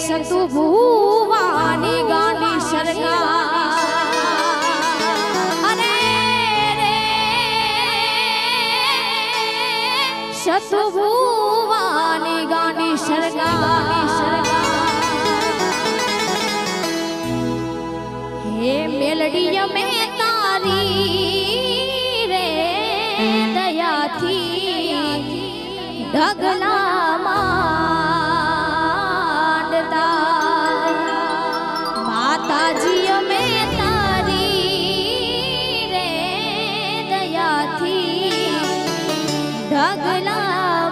संतु भुवानी गानी सरकार अरे रे सतु भुवानी गानी सरकार हे मेलडी में तारी रे दया थी ढगला माताजी में तारी रे दया थी ढगला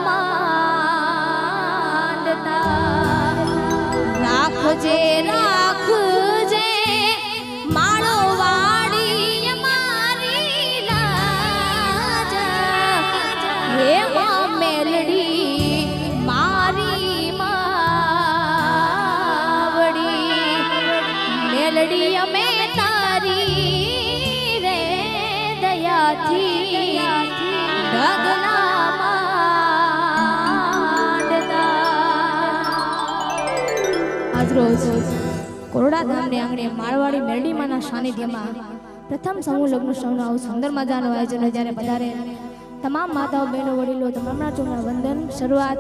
मांडता राखजे राखजे माळो वाड़ी मारी लाज हे मां मेलडी मारी मेलडी में तारी रे दया थी ढगला मांडता आज रोज कोरोडा धाम ने आंगणे मारवाड़ी मेलडी माना सानिध्य में प्रथम समूह लग्न सौनो आव सुंदर मजानो आयोजन ज्यारे पधारे तमाम माताओं बहनों वडीलो तमामना चोखा वंदन शुरुआत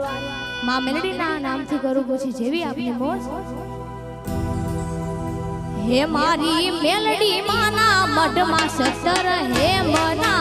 मां मेलडी ना नाम थी करू પછી જેવી આપની મોજ हे मारी मेलडी माना मठ मा 17 हे मना